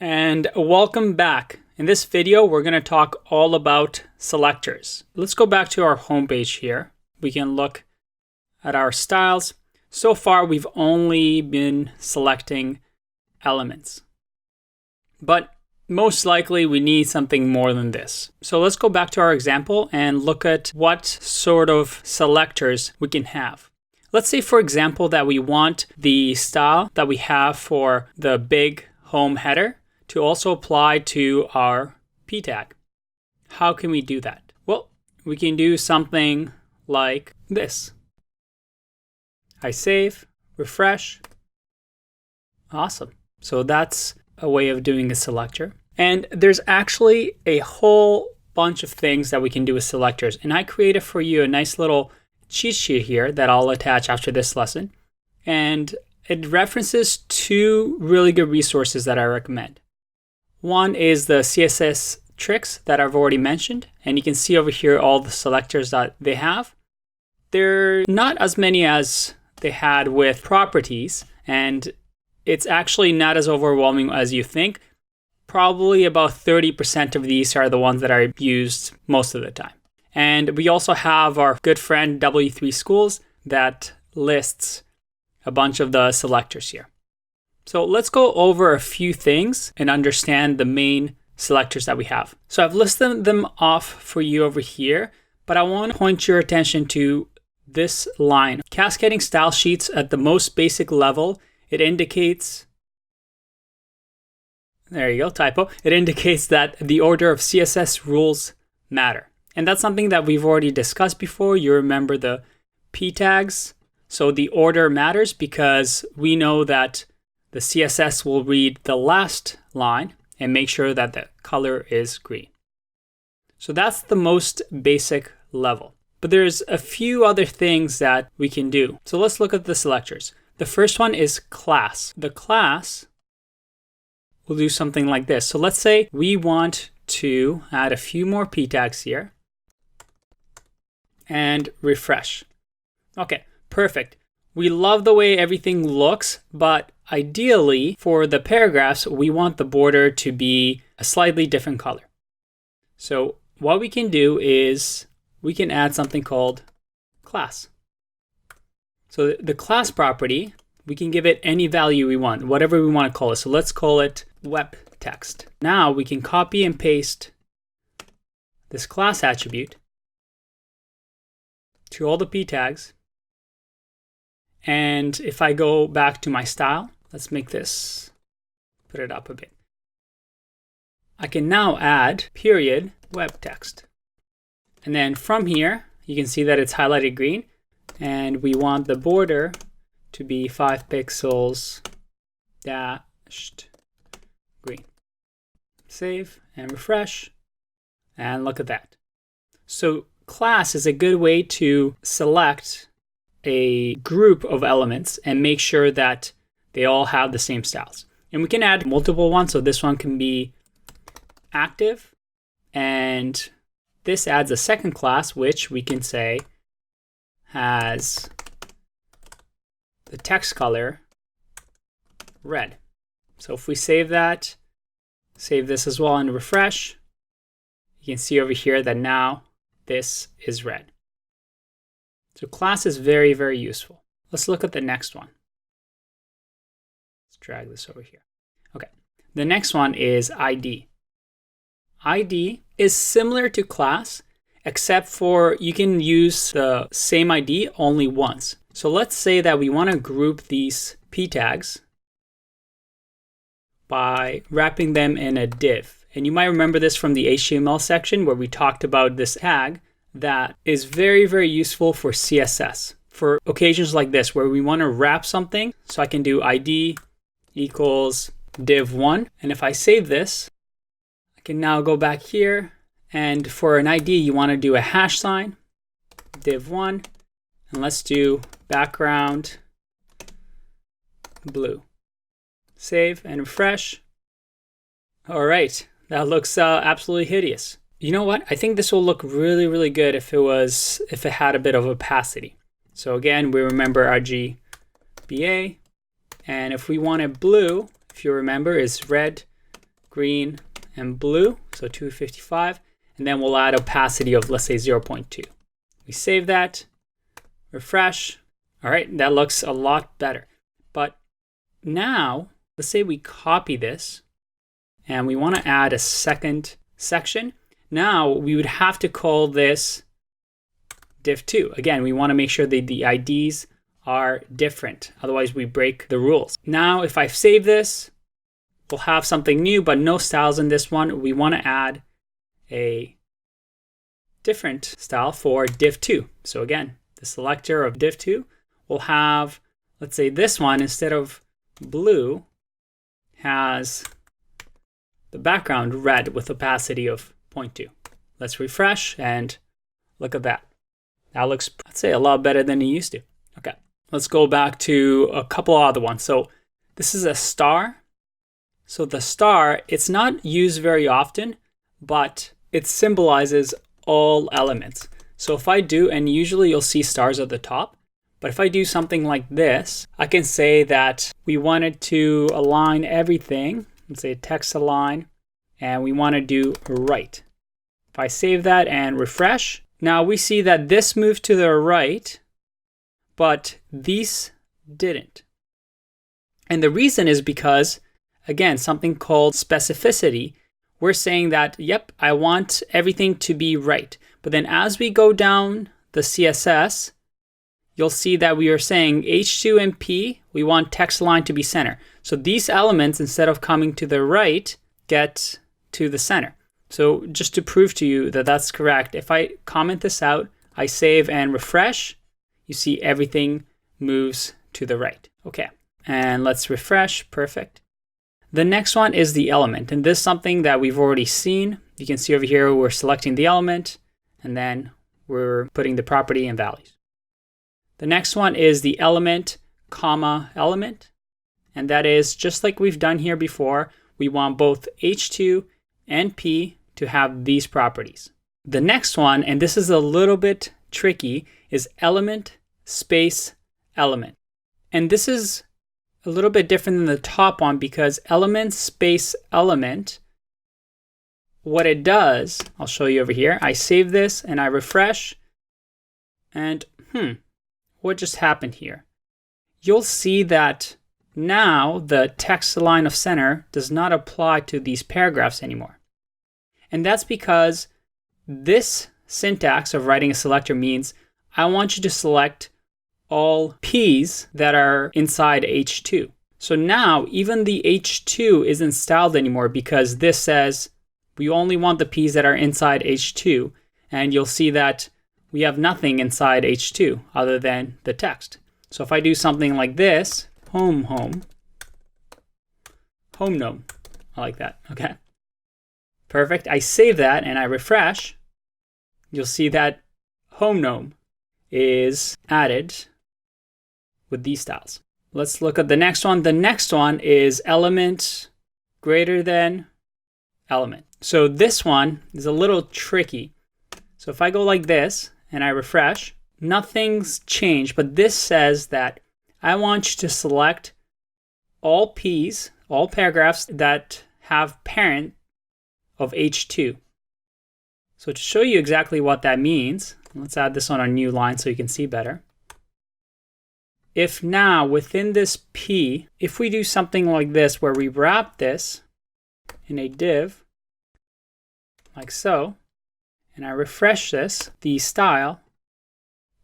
And welcome back. In this video, we're going to talk all about selectors. Let's go back to our homepage here. We can look at our styles. So far, we've only been selecting elements. But most likely, we need something more than this. So let's go back to our example and look at what sort of selectors we can have. Let's say, for example, that we want the style that we have for the big home header to also apply to our p tag. How can we do that? Well, we can do something like this. I save, refresh. Awesome. So that's a way of doing a selector. And there's actually a whole bunch of things that we can do with selectors. And I created for you a nice little cheat sheet here that I'll attach after this lesson. And it references two really good resources that I recommend. One is the CSS tricks that I've already mentioned, and you can see over here all the selectors that they have. They're not as many as they had with properties, and it's actually not as overwhelming as you think. Probably about 30% of these are the ones that are used most of the time. And we also have our good friend W3 Schools that lists a bunch of the selectors here. So let's go over a few things and understand the main selectors that we have. So I've listed them off for you over here, but I want to point your attention to this line. Cascading style sheets at the most basic level, it indicates, there you go, typo. It indicates that the order of CSS rules matter. And that's something that we've already discussed before. You remember the p tags. So the order matters because we know that the CSS will read the last line and make sure that the color is green. So that's the most basic level. But there's a few other things that we can do. So let's look at the selectors. The first one is class. The class will do something like this. So let's say we want to add a few more p tags here and refresh. Okay, perfect. We love the way everything looks, but ideally for the paragraphs, we want the border to be a slightly different color. So what we can do is we can add something called class. So the class property, we can give it any value we want, whatever we want to call it. So let's call it web text. Now we can copy and paste this class attribute to all the p tags. And if I go back to my style, let's make this, put it up a bit. I can now add period web text. And then from here, you can see that it's highlighted green. And we want the border to be 5 pixels dashed green. Save and refresh. And look at that. So class is a good way to select a group of elements and make sure that they all have the same styles. And we can add multiple ones. So this one can be active. And this adds a second class, which we can say has the text color red. So if we save that, save this as well and refresh, you can see over here that now this is red. So class is very, very useful. Let's look at the next one. Let's drag this over here. Okay, the next one is ID. ID is similar to class, except for you can use the same ID only once. So let's say that we want to group these p tags by wrapping them in a div. And you might remember this from the HTML section where we talked about this tag that is very, very useful for CSS. For occasions like this where we want to wrap something, so I can do ID equals div1. And if I save this, I can now go back here. And for an ID, you want to do a hash sign, div1. And let's do background blue. Save and refresh. All right, that looks absolutely hideous. You know what? I think this will look really, really good if it had a bit of opacity. So again, we remember RGBA. And if we wanted blue, if you remember, is red green, and blue, so 255. And then we'll add opacity of, let's say, 0.2. We save that, refresh. All right, that looks a lot better. But now, let's say we copy this and we want to add a second section. Now we would have to call this div2. Again, we want to make sure that the IDs are different. Otherwise, we break the rules. Now, if I save this, we'll have something new, but no styles in this one. We want to add a different style for div2. So again, the selector of div2 will have, let's say this one, instead of blue, has the background red with opacity of 0.2. Let's refresh and look at that. That looks, I'd say, a lot better than it used to. Okay, let's go back to a couple other ones. So this is a star. So the star, it's not used very often, but it symbolizes all elements. So if I do, and usually you'll see stars at the top, but if I do something like this, I can say that we wanted to align everything. Let's say text align, and we want to do right. If I save that and refresh, now we see that this moved to the right, but these didn't. And the reason is because, again, something called specificity. We're saying that, yep, I want everything to be right. But then as we go down the CSS, you'll see that we are saying H2 and P, we want text align to be center. So these elements, instead of coming to the right, get to the center. So just to prove to you that that's correct, if I comment this out, I save and refresh, you see everything moves to the right. Okay, and let's refresh, perfect. The next one is the element, and this is something that we've already seen. You can see over here, we're selecting the element, and then we're putting the property and values. The next one is the element, comma, element, and that is just like we've done here before. We want both H2 and P to have these properties. The next one, and this is a little bit tricky, is element space element. And this is a little bit different than the top one because element space element, what it does, I'll show you over here. I save this and I refresh, and what just happened here? You'll see that now the text align of center does not apply to these paragraphs anymore. And that's because this syntax of writing a selector means I want you to select all P's that are inside H2. So now even the H2 isn't styled anymore because this says we only want the P's that are inside H2. And you'll see that we have nothing inside H2 other than the text. So if I do something like this, home gnome, I like that, okay. Perfect, I save that and I refresh. You'll see that home gnome is added with these styles. Let's look at the next one. The next one is element greater than element. So this one is a little tricky. So if I go like this and I refresh, nothing's changed, but this says that I want you to select all P's, all paragraphs that have parent of H2. So to show you exactly what that means, let's add this on a new line so you can see better. If now within this P, if we do something like this where we wrap this in a div, like so, and I refresh this, the style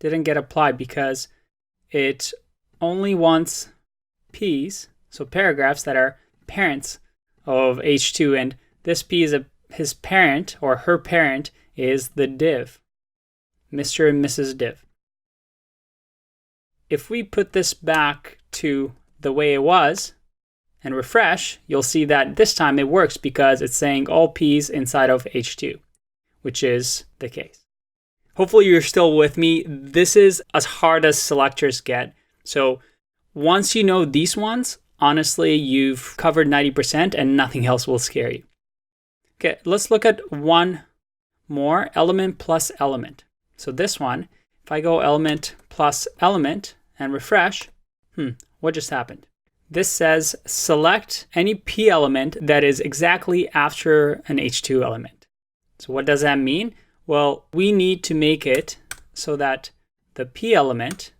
didn't get applied because it only wants P's, so paragraphs that are parents of H2, and this P is his parent or her parent is the div, Mr. and Mrs. div. If we put this back to the way it was and refresh, you'll see that this time it works because it's saying all P's inside of H2, which is the case. Hopefully you're still with me. This is as hard as selectors get. So once you know these ones, honestly, you've covered 90% and nothing else will scare you. Okay, let's look at one more, element plus element. So this one, if I go element plus element and refresh, what just happened? this says select any P element that is exactly after an H2 element. So what does that mean? Well, we need to make it so that the P element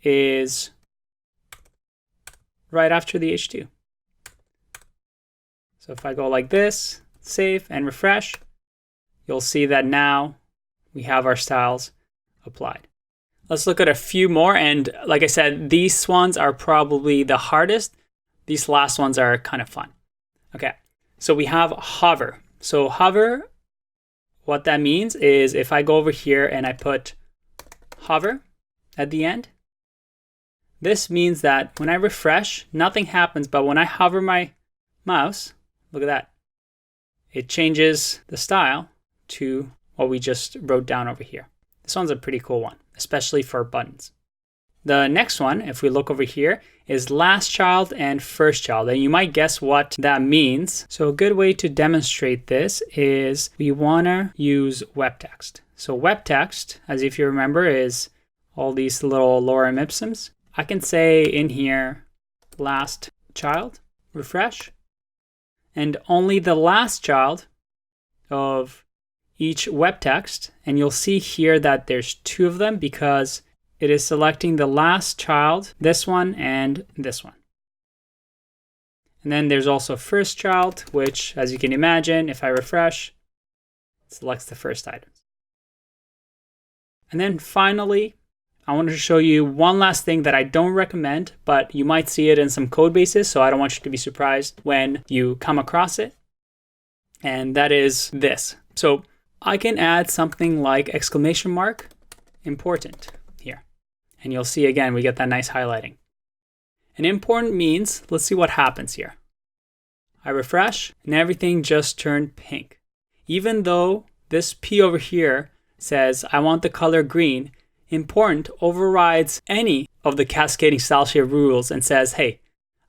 is right after the H2. So if I go like this, save and refresh, you'll see that now we have our styles applied. Let's look at a few more. And like I said, these ones are probably the hardest. These last ones are kind of fun. Okay, so we have hover. So hover, what that means is if I go over here and I put hover at the end, this means that when I refresh, nothing happens. But when I hover my mouse, look at that. It changes the style to what we just wrote down over here. This one's a pretty cool one, especially for buttons. The next one, if we look over here, is last child and first child. And you might guess what that means. So a good way to demonstrate this is we want to use web text. So web text, as if you remember, is all these little lorem ipsums. I can say in here, last child, refresh, and only the last child of each web text, and you'll see here that there's two of them because it is selecting the last child, this one and this one. And then there's also first child, which, as you can imagine, if I refresh, it selects the first items. And then finally, I wanted to show you one last thing that I don't recommend, but you might see it in some code bases, so I don't want you to be surprised when you come across it. And that is this. So I can add something like exclamation mark important here. And you'll see again, we get that nice highlighting. And important means, let's see what happens here. I refresh and everything just turned pink. Even though this P over here says I want the color green, important overrides any of the cascading style sheet rules and says, hey,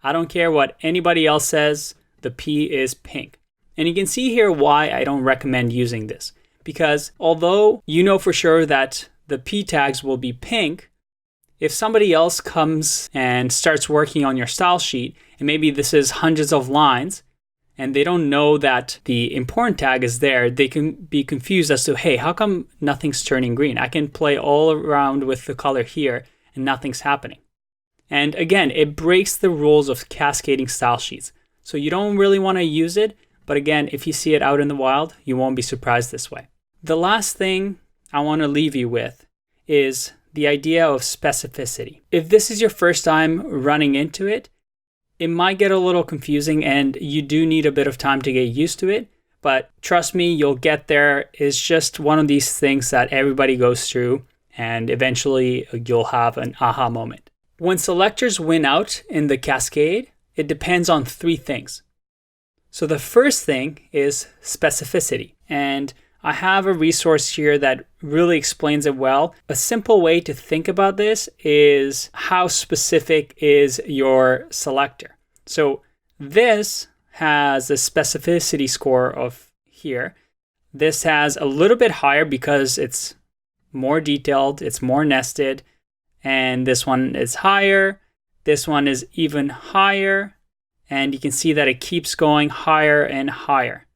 I don't care what anybody else says, the P is pink. And you can see here why I don't recommend using this. Because although you know for sure that the P tags will be pink, if somebody else comes and starts working on your style sheet, and maybe this is hundreds of lines, and they don't know that the important tag is there, they can be confused as to, hey, how come nothing's turning green? I can play all around with the color here and nothing's happening. And again, it breaks the rules of cascading style sheets. So you don't really want to use it, but again, if you see it out in the wild, you won't be surprised this way. The last thing I want to leave you with is the idea of specificity. If this is your first time running into it, it might get a little confusing and you do need a bit of time to get used to it, but trust me, you'll get there. It's just one of these things that everybody goes through and eventually you'll have an aha moment. When selectors win out in the cascade, it depends on three things. So the first thing is specificity, and I have a resource here that really explains it well. A simple way to think about this is how specific is your selector. So this has a specificity score of here. This has a little bit higher because it's more detailed, it's more nested, and this one is higher. This one is even higher, and you can see that it keeps going higher and higher.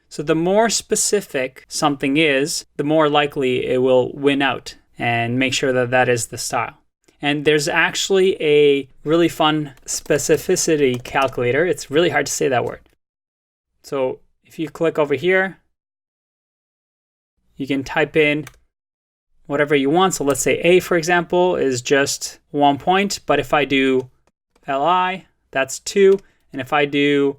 So the more specific something is, the more likely it will win out and make sure that that is the style. And there's actually a really fun specificity calculator. It's really hard to say that word. So if you click over here, you can type in whatever you want. So let's say A, for example, is just 1 point. But if I do LI, that's 2. And if I do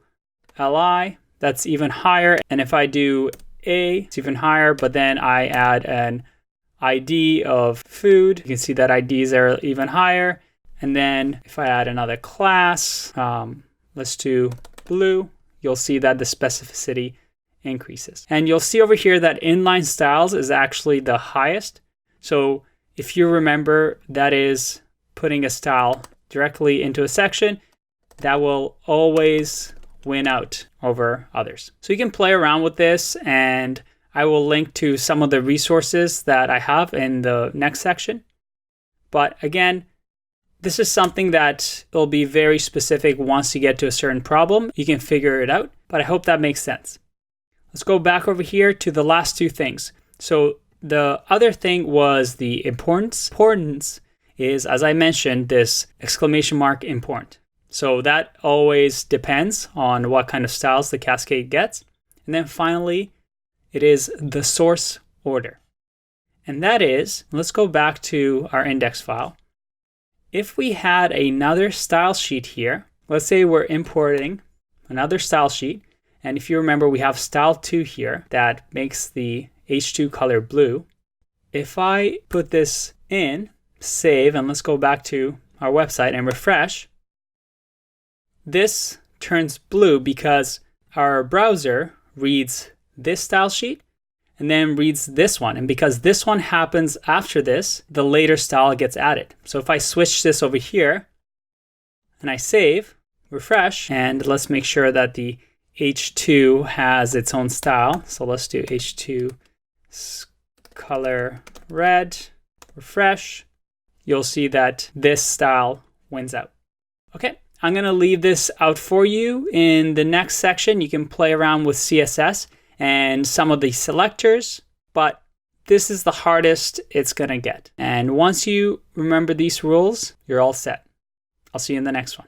LI, that's even higher. And if I do A, it's even higher, but then I add an ID of food. You can see that IDs are even higher. And then if I add another class, let's do blue, you'll see that the specificity increases. And you'll see over here that inline styles is actually the highest. So if you remember, that is putting a style directly into a section that will always win out over others. So you can play around with this, and I will link to some of the resources that I have in the next section. But again, This is something that will be very specific once you get to a certain problem. You can figure it out, but I hope that makes sense. Let's go back over here to the last two things. So the other thing was the importance. Importance is, as I mentioned, this exclamation mark important. So that always depends on what kind of styles the cascade gets. And then finally, it is the source order. And that is, let's go back to our index file. If we had another style sheet here, let's say we're importing another style sheet. And if you remember, we have style 2 here that makes the H2 color blue. If I put this in, save, and let's go back to our website and refresh, this turns blue because our browser reads this style sheet and then reads this one. And because this one happens after this, the later style gets added. So if I switch this over here and I save, refresh, and let's make sure that the H2 has its own style. So let's do H2 color red, refresh. You'll see that this style wins out. Okay, I'm gonna leave this out for you. In the next section, you can play around with CSS and some of the selectors, but this is the hardest it's gonna get. And once you remember these rules, you're all set. I'll see you in the next one.